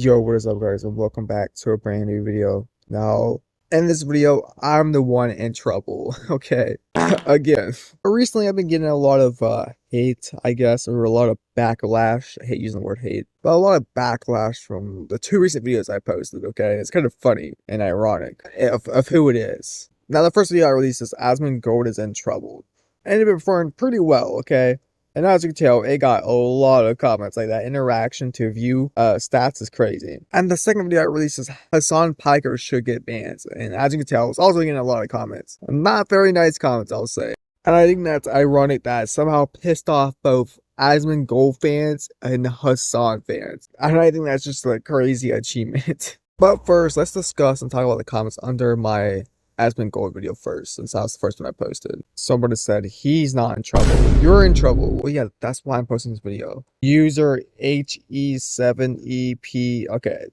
Yo, what is up guys, and welcome back to a brand new video. Now, in this video, I'm the one in trouble, okay? Again, recently I've been getting a lot of hate, I guess, or a lot of backlash. I hate using the word hate, but a lot of backlash from the two recent videos I posted, okay? It's kind of funny and ironic of who it is. Now, the first video I released is Asmongold is in trouble, and it performed pretty well, okay? And as you can tell, it got a lot of comments. Like, that interaction to view stats is crazy. And the second video I released is Hasan Piker should get banned. And as you can tell, it's also getting a lot of comments. Not very nice comments, I'll say. And I think that's ironic that it somehow pissed off both Asmongold fans and Hasan fans. And I think that's just a crazy achievement. But first, let's discuss and talk about the comments under my Asmongold video first, since that was the first one I posted. Somebody said he's not in trouble. You're in trouble. Well, yeah, that's why I'm posting this video. User HE7EP. Okay,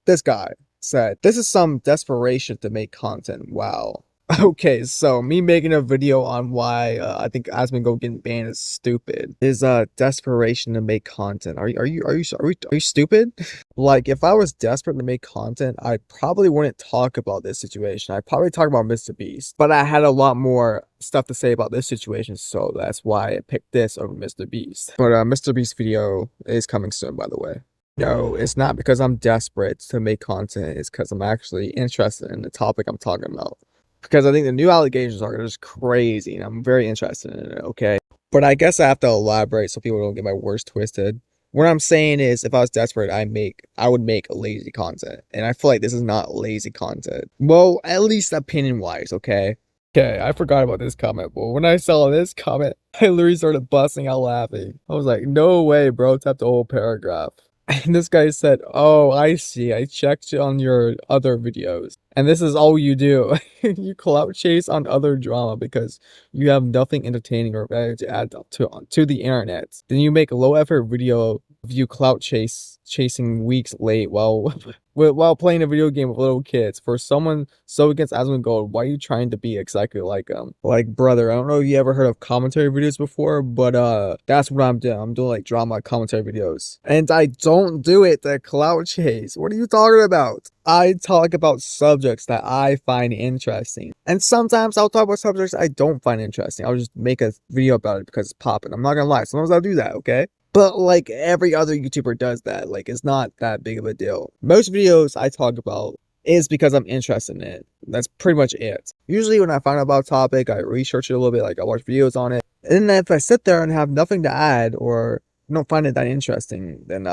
this guy said this is some desperation to make content. Wow. Okay, so me making a video on why I think Asmongold getting banned is stupid is desperation to make content. Are you stupid? Like, if I was desperate to make content, I probably wouldn't talk about this situation. I'd probably talk about MrBeast, but I had a lot more stuff to say about this situation, so that's why I picked this over MrBeast. But MrBeast video is coming soon, by the way. No, it's not because I'm desperate to make content. It's because I'm actually interested in the topic I'm talking about. Because I think the new allegations are just crazy, and I'm very interested in it, okay? But I guess I have to elaborate so people don't get my words twisted. What I'm saying is, if I was desperate, I would make lazy content. And I feel like this is not lazy content. Well, at least opinion-wise, okay? Okay, I forgot about this comment, but when I saw this comment, I literally started busting out laughing. I was like, no way, bro, tap the whole paragraph. And this guy said, oh, I see. I checked on your other videos. And this is all you do. You clout chase on other drama because you have nothing entertaining or better to add to the internet. Then you make a low effort video of you chasing weeks late while playing a video game with little kids. For someone so against Asmongold, why are you trying to be exactly like him? Like, brother, I don't know if you ever heard of commentary videos before, but that's what I'm doing. I'm doing like drama commentary videos. And I don't do it to clout chase. What are you talking about? I talk about subjects that I find interesting. And sometimes I'll talk about subjects I don't find interesting. I'll just make a video about it because it's popping. I'm not gonna lie, sometimes I'll do that, okay? But like every other YouTuber does that. Like, it's not that big of a deal. Most videos I talk about is because I'm interested in it. That's pretty much it. Usually when I find out about a topic, I research it a little bit, like I watch videos on it. And then if I sit there and have nothing to add or don't find it that interesting, then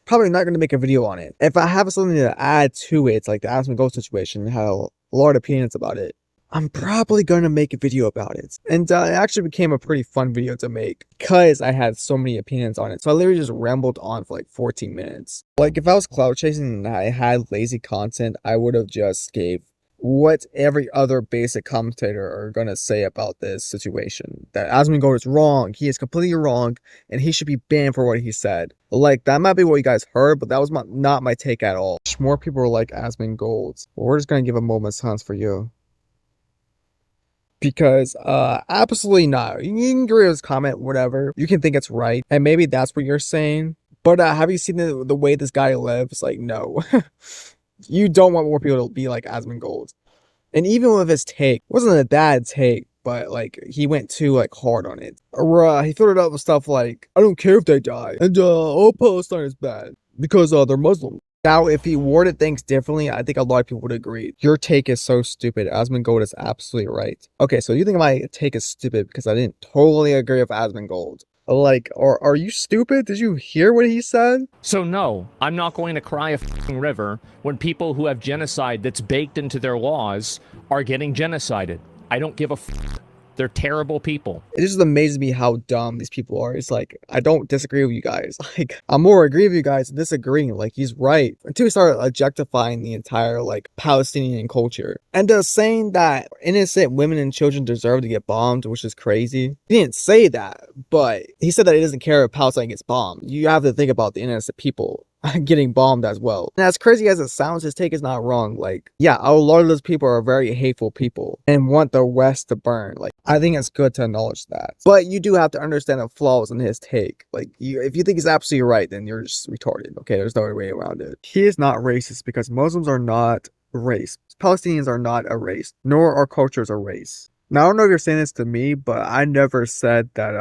probably not going to make a video on it. If I have something to add to it, like the Asmongold situation, have a lot of opinions about it, I'm probably going to make a video about it. And it actually became a pretty fun video to make because I had so many opinions on it. So I literally just rambled on for like 14 minutes. Like, if I was clout chasing and I had lazy content, I would have just gave what every other basic commentator are going to say about this situation. That Asmongold is wrong. He is completely wrong, and he should be banned for what he said. Like, that might be what you guys heard, but that was not my take at all. More people are like Asmongold. We're just going to give a moment's silence for you. Because, absolutely not. You can agree with his comment, whatever. You can think it's right, and maybe that's what you're saying. But have you seen the way this guy lives? Like, no. You don't want more people to be like Asmongold. And even with his take, it wasn't a bad take, but like, he went too like hard on it. Or he filled it up with stuff like, I don't care if they die, and all Palestine is bad because they're Muslim. Now, if he worded things differently, I think a lot of people would agree. Your take is so stupid. Asmongold is absolutely right. Okay, so you think my take is stupid because I didn't totally agree with Asmongold. Like, are you stupid? Did you hear what he said? So no, I'm not going to cry a f***ing river when people who have genocide that's baked into their laws are getting genocided. I don't give a f***. They're terrible people. It just amazes me how dumb these people are. It's like, I don't disagree with you guys. Like, I'm more agree with you guys than disagreeing. Like, he's right. Until we start objectifying the entire, like, Palestinian culture. And saying that innocent women and children deserve to get bombed, which is crazy. He didn't say that, but he said that he doesn't care if Palestine gets bombed. You have to think about the innocent people. getting bombed as well. And as crazy as it sounds, his take is not wrong. Like, yeah, a lot of those people are very hateful people and want the West to burn. Like, I think it's good to acknowledge that. But you do have to understand the flaws in his take. Like, if you think he's absolutely right, then you're just retarded. Okay, there's no way around it. He is not racist because Muslims are not a race. Palestinians are not a race, nor are cultures a race. Now, I don't know if you're saying this to me, but I never said that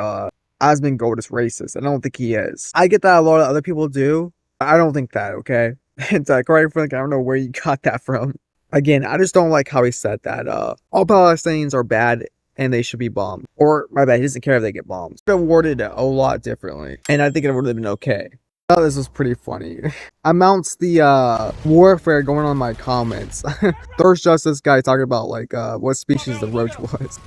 Asmongold is racist. I don't think he is. I get that a lot of other people do. I don't think that, okay? And correct, Frank, I don't know where you got that from. Again, I just don't like how he said that all Palestinians are bad and they should be bombed. Or, my bad, he doesn't care if they get bombed. He worded it a lot differently, and I think it would have been okay. I thought this was pretty funny. Amounts the warfare going on in my comments. There's just this guy talking about like what species the roach was.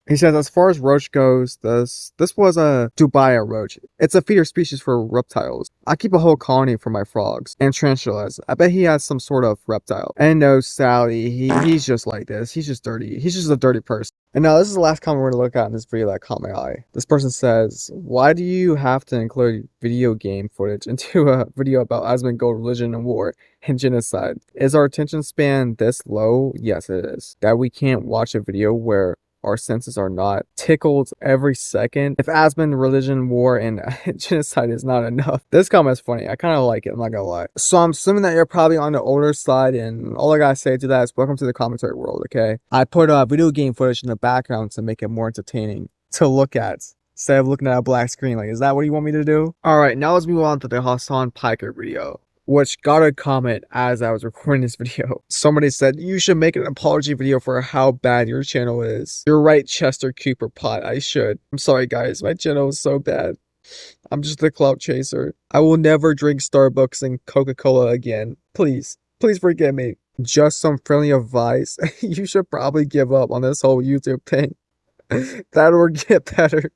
He says, as far as roach goes, this was a Dubai roach. It's a feeder species for reptiles. I keep a whole colony for my frogs and tarantulas. I bet he has some sort of reptile. And no, Sally, he's just like this. He's just dirty. He's just a dirty person. And now this is the last comment we're going to look at in this video that caught my eye. This person says, why do you have to include video game footage into a video about Asmongold, religion and war and genocide? Is our attention span this low? Yes, it is. That we can't watch a video where our senses are not tickled every second. If Asmon, religion, war, and genocide is not enough. This comment's funny. I kind of like it, I'm not gonna lie. So I'm assuming that you're probably on the older side, and all I gotta say to that is welcome to the commentary world, okay? I put video game footage in the background to make it more entertaining to look at, instead of looking at a black screen. Like, is that what you want me to do? Alright, now let's move on to the Hasan Piker video, which got a comment as I was recording this video. Somebody said, you should make an apology video for how bad your channel is. You're right, Chester Cooper Pot. I should. I'm sorry, guys. My channel is so bad. I'm just a clout chaser. I will never drink Starbucks and Coca-Cola again. Please. Please forgive me. Just some friendly advice. You should probably give up on this whole YouTube thing. That or get better.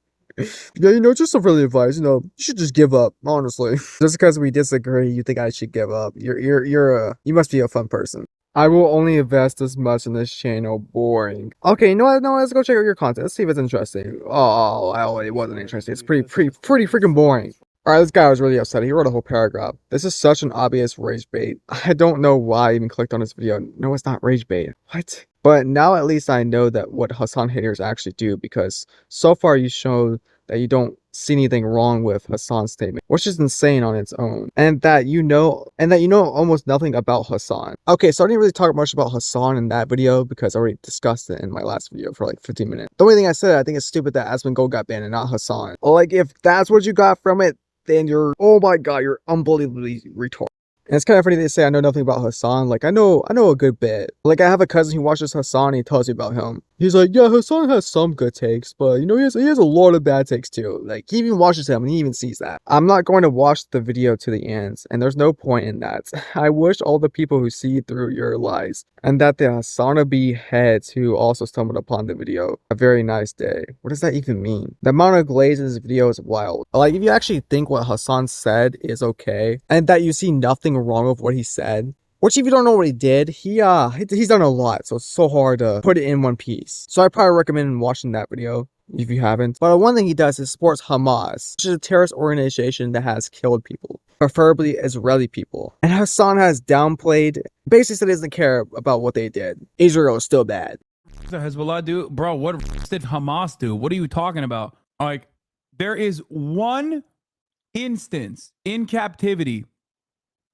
Yeah, just some friendly advice, you should just give up, honestly. Just because we disagree, you think I should give up. You must be a fun person. I will only invest this much in this channel. Boring. Okay, you know what? No, let's go check out your content. Let's see if it's interesting. Oh, it wasn't interesting. It's pretty freaking boring. Alright, this guy was really upset. He wrote a whole paragraph. This is such an obvious rage bait. I don't know why I even clicked on this video. No, it's not rage bait. What? But now at least I know that what Hasan haters actually do, because so far you showed that you don't see anything wrong with Hasan's statement, which is insane on its own, and that you know almost nothing about Hasan. Okay, so I didn't really talk much about Hasan in that video because I already discussed it in my last video for like 15 minutes. The only thing I said, I think it's stupid that Asmongold got banned and not Hasan. Like, if that's what you got from it, then oh my god, you're unbelievably retarded. And it's kind of funny they say I know nothing about Hasan. Like, I know a good bit. Like, I have a cousin who watches Hasan and he tells me about him. He's like, yeah, Hasan has some good takes, but he has a lot of bad takes too. Like, he even watches him and he even sees that. I'm not going to watch the video to the end, and there's no point in that. I wish all the people who see through your lies, and that the Hasanabi heads who also stumbled upon the video, a very nice day. What does that even mean? The amount of glaze in this video is wild. Like, if you actually think what Hasan said is okay, and that you see nothing wrong with what he said, which if you don't know what he did, he's done a lot, so it's so hard to put it in one piece. So I probably recommend watching that video if you haven't. But one thing he does is supports Hamas, which is a terrorist organization that has killed people, preferably Israeli people. And Hasan has downplayed, basically said he doesn't care about what they did. Israel is still bad. The Hezbollah do? Bro, what did Hamas do? What are you talking about? Like, there is one instance in captivity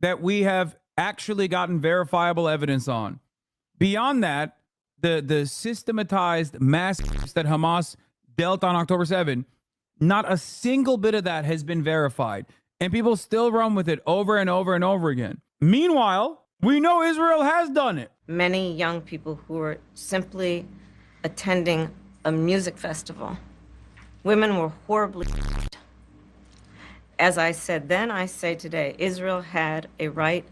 that we have actually gotten verifiable evidence on. Beyond that, the systematized mass that Hamas dealt on October 7, not a single bit of that has been verified. And people still run with it over and over and over again. Meanwhile, we know Israel has done it. Many young people who were simply attending a music festival. Women were horribly. As I said then, I say today, Israel has a right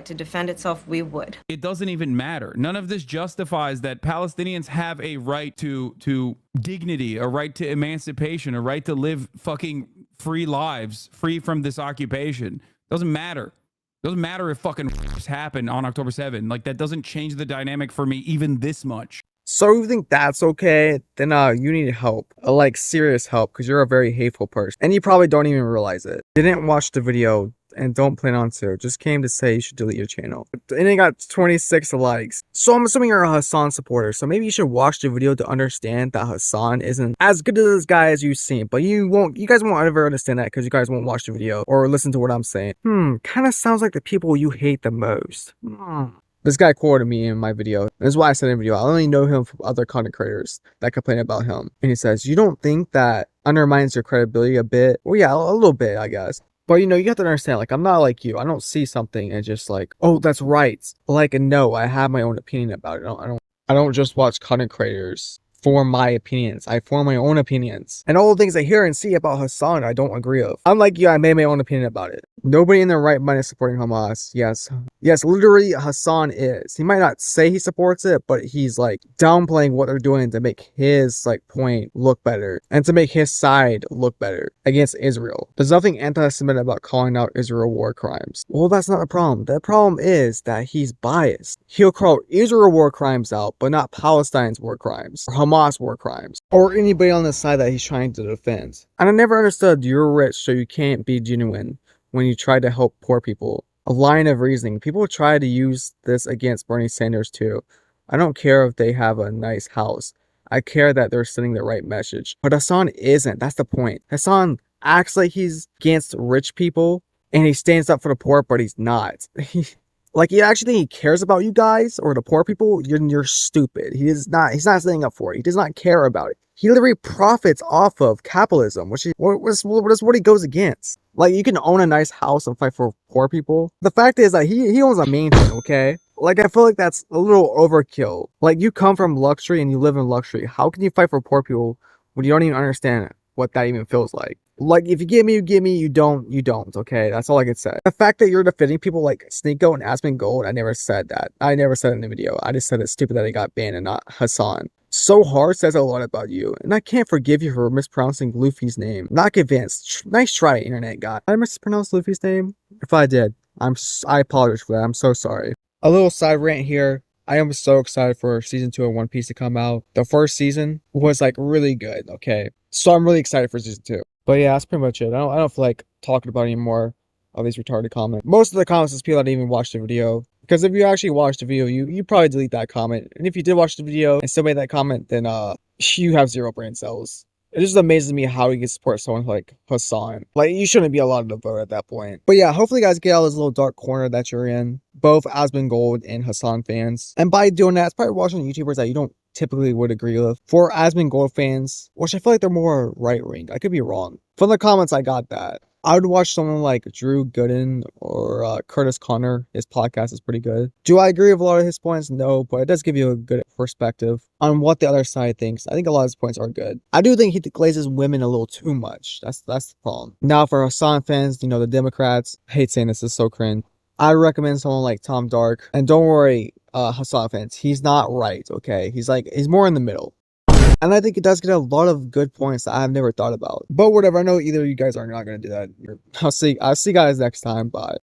to defend itself. We would. It doesn't even matter. None of this justifies that Palestinians have a right to dignity, a right to emancipation, a right to live fucking free lives, free from this occupation. Doesn't matter. Doesn't matter if fucking happened on October 7. Like, that doesn't change the dynamic for me even this much. So if you think that's okay, then you need help, like serious help, because you're a very hateful person, and you probably don't even realize it. Didn't watch the video, and don't plan on to. Just came to say you should delete your channel. And it got 26 likes. So I'm assuming you're a Hasan supporter. So maybe you should watch the video to understand that Hasan isn't as good as this guy as you seem. But you guys won't ever understand that because you guys won't watch the video or listen to what I'm saying. Kind of sounds like the people you hate the most. This guy quoted me in my video. This is why I said in the video, I only know him from other content creators that complain about him. And he says, you don't think that undermines your credibility a bit? Well, yeah, a little bit, I guess. But you know, you have to understand, like, I'm not like you. I don't see something and just like, oh, that's right. Like, no, I have my own opinion about it. I don't just watch content creators form my opinions. I form my own opinions. And all the things I hear and see about Hasan, I don't agree with. Unlike you, I made my own opinion about it. Nobody in their right mind is supporting Hamas. Yes, literally Hasan is. He might not say he supports it, but he's like downplaying what they're doing to make his like point look better and to make his side look better against Israel. There's nothing anti-Semitic about calling out Israel war crimes. Well, that's not the problem. The problem is that he's biased. He'll call Israel war crimes out, but not Palestine's war crimes or Hamas war crimes or anybody on the side that he's trying to defend. And I never understood you're rich so you can't be genuine when you try to help poor people. A line of reasoning. People try to use this against Bernie Sanders too. I don't care if they have a nice house. I care that they're sending the right message. But Hasan isn't. That's the point. Hasan acts like he's against rich people and he stands up for the poor, but he's not. Like, you actually think he cares about you guys or the poor people? You're stupid. He's not standing up for it. He does not care about it. He literally profits off of capitalism, which is what he goes against. Like, you can own a nice house and fight for poor people. The fact is that he owns a mansion, okay? Like, I feel like that's a little overkill. Like, you come from luxury and you live in luxury. How can you fight for poor people when you don't even understand what that even feels like? Like, if you give me, you give me. You don't, okay? That's all I can say. The fact that you're defending people like Sneako and Asmongold, I never said that. I never said it in the video. I just said it's stupid that he got banned and not Hasan. So hard says a lot about you, and I can't forgive you for mispronouncing Luffy's name. Not convinced. Nice try, internet guy. Did I mispronounce Luffy's name? If I did, I apologize for that. I'm so sorry. A little side rant here. I am so excited for season 2 of One Piece to come out. The first season was like really good, okay? So I'm really excited for season 2. But yeah, that's pretty much it. I don't feel like talking about any more of these retarded comments. Most of the comments is people that didn't even watch the video. Because if you actually watched the video, you probably delete that comment. And if you did watch the video and still made that comment, then you have 0 brain cells. It just amazes me how you can support someone like Hasan. Like, you shouldn't be allowed to vote at that point. But yeah, hopefully you guys get out of this little dark corner that you're in. Both Asmongold and Hasan fans. And by doing that, it's probably watching YouTubers that you don't typically would agree with. For Asmongold fans, which I feel like they're more right-wing. I could be wrong. From the comments, I got that. I would watch someone like Drew Gooden or Curtis Connor. His podcast is pretty good. Do I agree with a lot of his points? No, but it does give you a good perspective on what the other side thinks. I think a lot of his points are good. I do think he glazes women a little too much. That's the problem. Now for Hasan fans, you know, the Democrats, I hate saying this is so cringe. I recommend someone like Tom Dark. And don't worry, Hasan fans, he's not right, okay? He's more in the middle. And I think it does get a lot of good points that I've never thought about. But whatever, I know either of you guys are not going to do that. I'll see you guys next time. Bye.